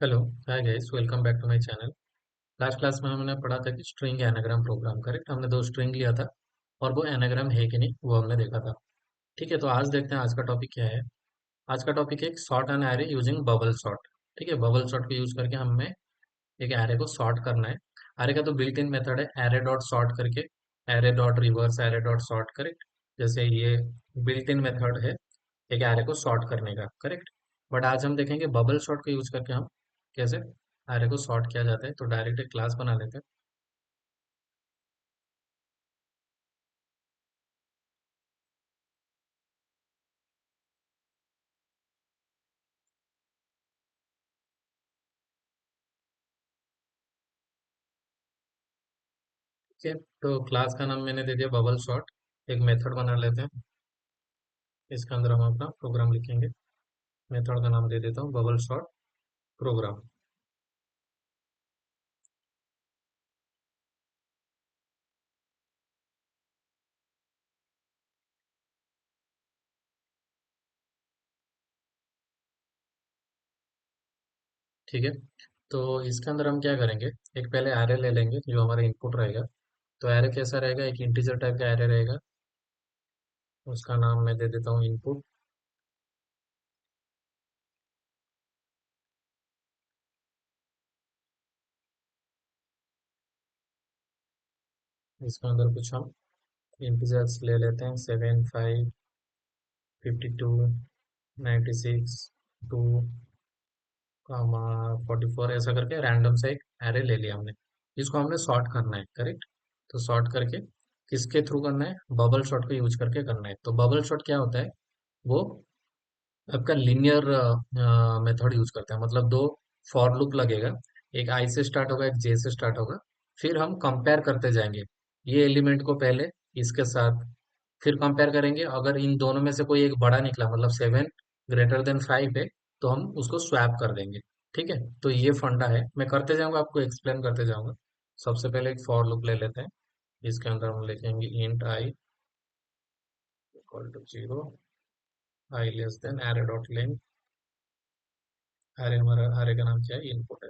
Hello. Hi guys, welcome back to my channel. Last class में हमने पढ़ा था कि स्ट्रिंग एनाग्राम प्रोग्राम। करेक्ट, हमने दो स्ट्रिंग लिया था और वो एनाग्राम है कि नहीं वो हमने देखा था। ठीक है, तो आज देखते हैं आज का टॉपिक क्या है। आज का टॉपिक है sort an array using bubble sort. ठीक है, बबल सॉर्ट को यूज करके हमें एक एरे को सॉर्ट करना है। एरे का तो बिल्ट इन मेथड है एरे डॉट सॉर्ट करके, array dot reverse array dot sort. Correct, जैसे ये बिल्ट इन मेथड है एक एरे को सॉर्ट करने का। करेक्ट, बट आज हम देखेंगे बबल सॉर्ट को यूज करके हम कैसे एरे को सॉर्ट किया जाता है। तो डायरेक्ट एक क्लास बना लेते हैं। ठीक है, तो क्लास का नाम मैंने दे दिया बबल सॉर्ट। एक मेथड बना लेते हैं, इसके अंदर हम अपना प्रोग्राम लिखेंगे। मेथड का नाम दे देता हूँ बबल सॉर्ट प्रोग्राम। ठीक है, तो इसके अंदर हम क्या करेंगे, एक पहले एरे ले लेंगे जो हमारा इनपुट रहेगा। तो एरे कैसा रहेगा, एक इंटीजर टाइप का एरे रहेगा। उसका नाम मैं दे देता हूँ इनपुट। इसके अंदर कुछ हम इंटीजर्स ले लेते हैं, 7, 5, 52, 96, 2, 44, ऐसा करके रैंडम से एक एरे ले लिया हमने। इसको हमने सॉर्ट करना है। करेक्ट, तो सॉर्ट करके किसके थ्रू करना है, बबल सॉर्ट को यूज करके करना है। तो बबल सॉर्ट क्या होता है, वो आपका लीनियर मेथड यूज करता है। मतलब दो फॉर लूप लगेगा, एक आई से स्टार्ट होगा, एक जे से स्टार्ट होगा। फिर हम कंपेयर करते जाएंगे ये एलिमेंट को पहले इसके साथ, फिर कंपेयर करेंगे। अगर इन दोनों में से कोई एक बड़ा निकला, मतलब 7 ग्रेटर देन 5 है, तो हम उसको स्वैप कर देंगे। ठीक है, तो ये फंडा है, मैं करते जाऊंगा, आपको एक्सप्लेन करते जाऊंगा। सबसे पहले एक फॉर लूप ले लेते हैं। इसके अंदर हम लिखेंगे int i equal to 0, i less than array dot length. Array हमारा अरे का नाम क्या है, इनपुट है।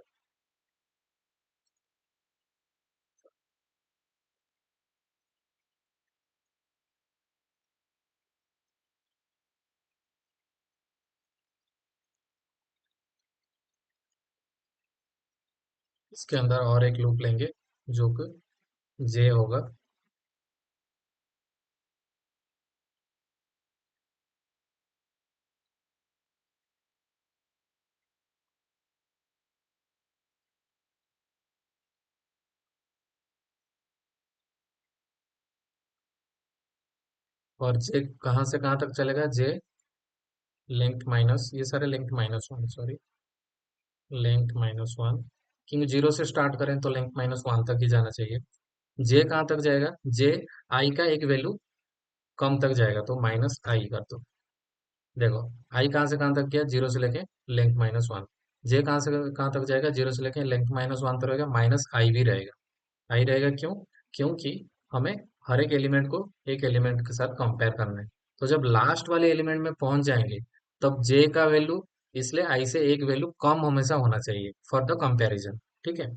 इसके अंदर और एक लूप लेंगे जो कि जे होगा। और जे कहाँ से कहाँ तक चलेगा, जे लेंथ माइनस, ये सारे लेंथ -1, सॉरी, लेंथ -1। क्योंकि 0 से स्टार्ट करें तो लेंथ -1 तक ही जाना चाहिए। जे कहाँ तक जाएगा, जे आई का एक वैल्यू कम तक जाएगा, तो माइनस आई कर दो। देखो, आई कहाँ से कहाँ तक गया, 0 से लेके लेंथ -1। जे कहाँ से कहाँ तक जाएगा, 0 से लेके लेंथ -1 तक रहेगा, माइनस आई भी रहेगा। आई रहेगा क्यों, क्योंकि हमें हर एक एलिमेंट को एक एलिमेंट के साथ कंपेयर करना है। तो जब लास्ट वाले एलिमेंट में पहुंच जाएंगे, तब जे का वैल्यू, इसलिए आई से एक वैल्यू कम हमेशा होना चाहिए फॉर द कंपैरिजन। ठीक है,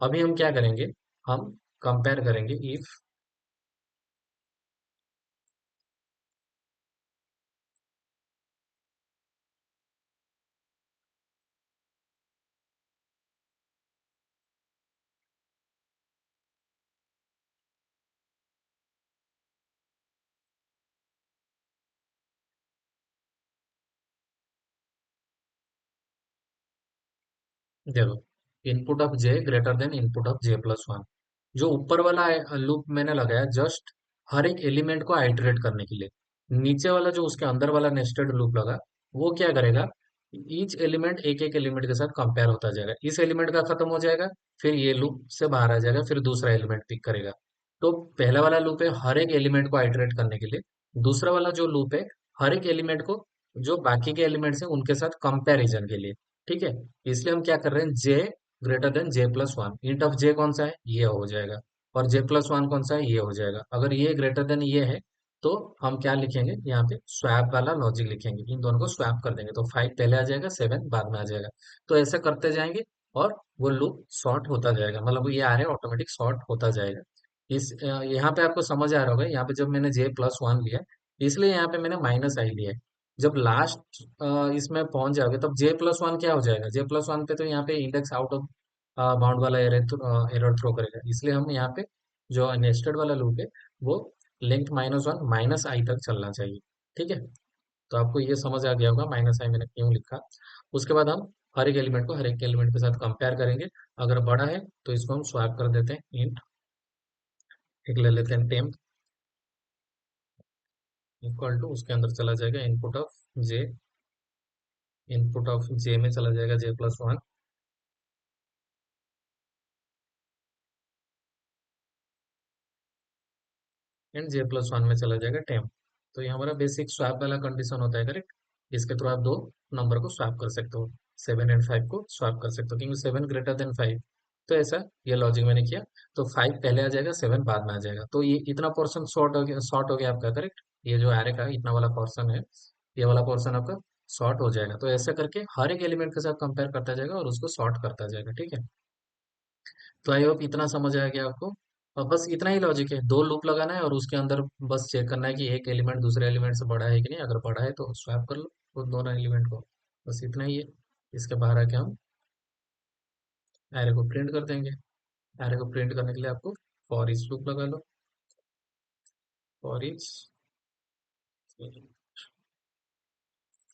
अभी हम क्या करेंगे, हम कंपेयर करेंगे इफ, देखो, input of J greater than input of जे+1। जो ऊपर वाला लूप मैंने लगाया जस्ट हर एक एलिमेंट को आइटरेट करने के लिए। नीचे वाला जो उसके अंदर वाला नेस्टेड लूप लगा, वो क्या करेगा, ईच एलिमेंट एक एक एलिमेंट के साथ कंपेयर होता जाएगा। इस एलिमेंट का खत्म हो जाएगा, फिर ये लूप से बाहर आ जाएगा, फिर दूसरा एलिमेंट पिक करेगा। तो पहला वाला लूप है हर एक एलिमेंट को आइटरेट करने के लिए। दूसरा वाला जो लूप है हर एक एलिमेंट को, जो बाकी के एलिमेंट्स हैं उनके साथ कंपैरिजन के लिए। ठीक है, इसलिए हम क्या कर रहे हैं, जे ग्रेटर देन जे+1। इंट ऑफ जे कौन सा है, ये हो जाएगा। और जे+1 कौन सा है, ये हो जाएगा। अगर ये ग्रेटर देन ये है, तो हम क्या लिखेंगे यहाँ पे, स्वैप वाला लॉजिक लिखेंगे, इन दोनों को स्वैप कर देंगे, तो 5 पहले आ जाएगा, 7 बाद में आ जाएगा। तो ऐसे करते जाएंगे और वो लूप शॉर्ट होता जाएगा, मतलब ये आ रहा है ऑटोमेटिक शॉर्ट होता जाएगा। यहाँ पे आपको समझ आ रहा होगा, यहाँ पे जब मैंने J+1 लिया, इसलिए यहाँ पे मैंने -i लिया है। जब लास्ट इसमें पहुंच जाओगे तब J+1 क्या हो जाएगा, J+1 पे तो यहाँ पे इंडेक्स आउट ऑफ बाउंड वाला एरर थ्रो करेगा, इसलिए हम यहाँ पे जो नेस्टेड वाला लूप है वो लेंथ -1 -i तक चलना चाहिए। ठीक है, तो आपको ये समझ आ गया होगा -i मैंने क्यों लिखा। उसके बाद हम हर एक एलिमेंट को हर एक एलिमेंट के साथ कंपेयर करेंगे। अगर बड़ा है तो इसको हम स्वैप कर देते हैं, इंट एक ले लेते हैं टेम्प इक्वल टू, उसके अंदर चला जाएगा input of J, input of J में चला जाएगा J+1 एंड J+1 में चला जाएगा टेम्प। तो ये हमारा बेसिक स्वैप वाला कंडीशन होता है, करेक्ट। इसके थ्रू आप दो नंबर को स्वैप कर सकते हो, 7 एंड 5 को स्वैप कर सकते हो, क्योंकि 7 ग्रेटर देन 5। तो ऐसा ये लॉजिक मैंने किया। तो 5 पहले आ जाएगा, 7 बाद में आ जाएगा, तो ये इतना पोर्शन शॉर्ट हो गया आपका, करेक्ट। ये जो एरे का इतना वाला पोर्शन है, ये वाला पोर्शन आपका शॉर्ट हो जाएगा। तो ऐसा करके हर एक एलिमेंट के साथ कंपेयर करता जाएगा और उसको शॉर्ट करता जाएगा, ठीक है। तो आई होप इतना समझ आ गया आपको। और बस इतना ही लॉजिक है, दो लूप लगाना है और उसके अंदर बस चेक करना है कि एक एलिमेंट दूसरे एलिमेंट से बड़ा है कि नहीं, अगर बड़ा है तो स्वैप कर लो उन दोनों एलिमेंट को। बस इतना ही है। इसके बाहर आके हम एरे को प्रिंट कर देंगे। एरे को प्रिंट करने के लिए आपको फॉर ईच लूप लगा लो, for each,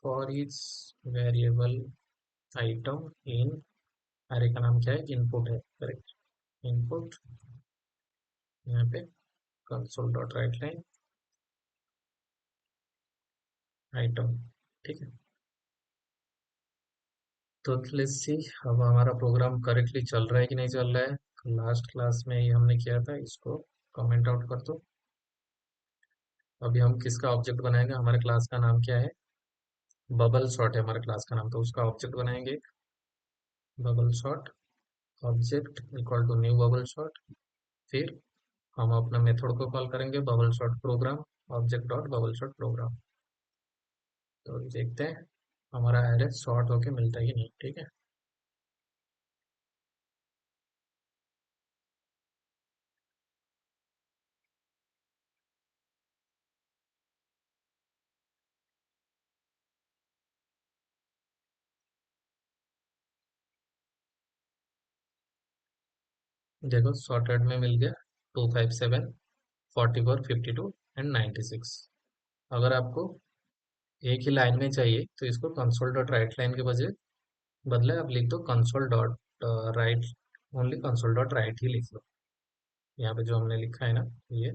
for each variable item in, array का नाम क्या है, इनपुट है, करेक्ट। इनपुट, यहाँ पे console dot right line item, ठीक है। तो लेट्स सी अब हमारा प्रोग्राम करेक्टली चल रहा है कि नहीं चल रहा है। लास्ट क्लास में ही हमने किया था, इसको कमेंट आउट कर दो। अभी हम किसका ऑब्जेक्ट बनाएंगे, हमारे क्लास का नाम क्या है, बबल शॉट है हमारे क्लास का नाम, तो उसका ऑब्जेक्ट बनाएंगे bubble sort, object equal to new bubble sort. फिर हम अपना मेथड को कॉल करेंगे bubble sort program, object dot bubble sort program. तो देखते हैं हमारा एरे शॉर्ट होके मिलता है कि नहीं, ठीक है। देखो सॉर्टेड में मिल गया 257, 44, 52 एंड 96। अगर आपको एक ही लाइन में चाहिए तो इसको कंसोल डॉट राइट लाइन के बजाय बदले आप लिख दो console dot write, only console dot write ही लिख लो। यहाँ पे जो हमने लिखा है ना, ये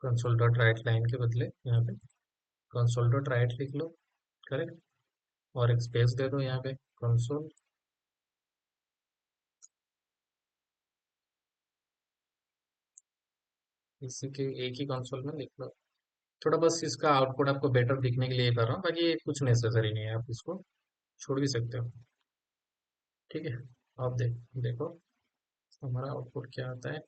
कंसोल डॉट राइट लाइन के बदले यहाँ पे कंसोल डॉट राइट लिख लो, करेक्ट। और एक स्पेस दे दो यहाँ पे, कंसोल, इसी के एक ही कंसोल में लिख लो। थोड़ा बस इसका आउटपुट आपको बेटर दिखने के लिए कर रहा हूँ, बाकी ये कुछ नेसेसरी नहीं है, आप इसको छोड़ भी सकते हो, ठीक है। आप देखो हमारा आउटपुट क्या आता है।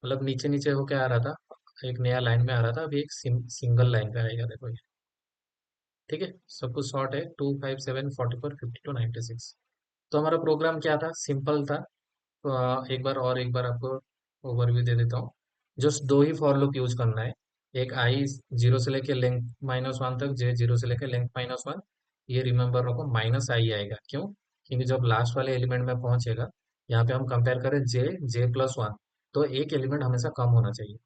मतलब नीचे नीचे होके आ रहा था, एक नया लाइन में आ रहा था, अभी एक सिंगल लाइन पे आएगा, देखो ये, ठीक है। सब कुछ शॉर्ट है, 257, 44, 52, 96। तो हमारा प्रोग्राम क्या था, सिंपल था। तो एक बार आपको ओवरव्यू दे देता हूँ। जस्ट दो ही फॉर लूप यूज करना है, एक आई जीरो से लेके लेंथ -1 तक, जे जीरो से लेके लेंथ -1। ये रिमेंबर रखो -i आएगा, क्यों, क्योंकि जब लास्ट वाले एलिमेंट में पहुंचेगा, यहाँ पे हम कंपेयर करें J+1, तो एक एलिमेंट हमेशा कम होना चाहिए।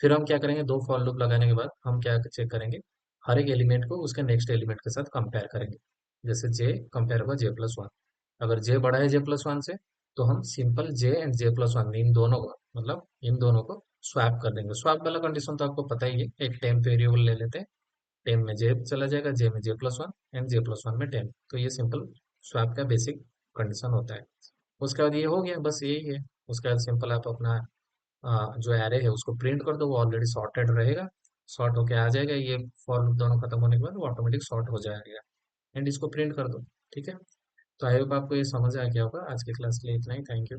फिर हम क्या करेंगे, दो फॉर लूप लगाने के बाद हम क्या चेक करेंगे, हर एक एलिमेंट को उसके नेक्स्ट एलिमेंट के साथ कंपेयर करेंगे। जैसे जे कंपेयर हुआ J+1, अगर जे बड़ा है J+1 से, तो हम सिंपल जे एंड J+1 इन दोनों को, मतलब इन दोनों को स्वैप कर देंगे। स्वैप वाला कंडीशन तो आपको पता ही है, एक टेम्प वेरिएबल ले लेते हैं, टेन में जे चला जाएगा, जे में J+1 एंड J+1 में टेन। तो ये सिंपल स्वैप का बेसिक कंडीशन होता है। उसके बाद ये हो गया, बस यही है। उसके बाद सिंपल आप अपना जो एरे है उसको प्रिंट कर दो, वो ऑलरेडी सॉर्टेड रहेगा, सॉर्ट होके आ जाएगा। ये फॉर लूप दोनों खत्म होने के बाद वो ऑटोमेटिक सॉर्ट हो जाएगा, एंड इसको प्रिंट कर दो, ठीक है। तो आई होप आपको ये समझ आ गया होगा। आज की क्लास के लिए इतना ही, थैंक यू।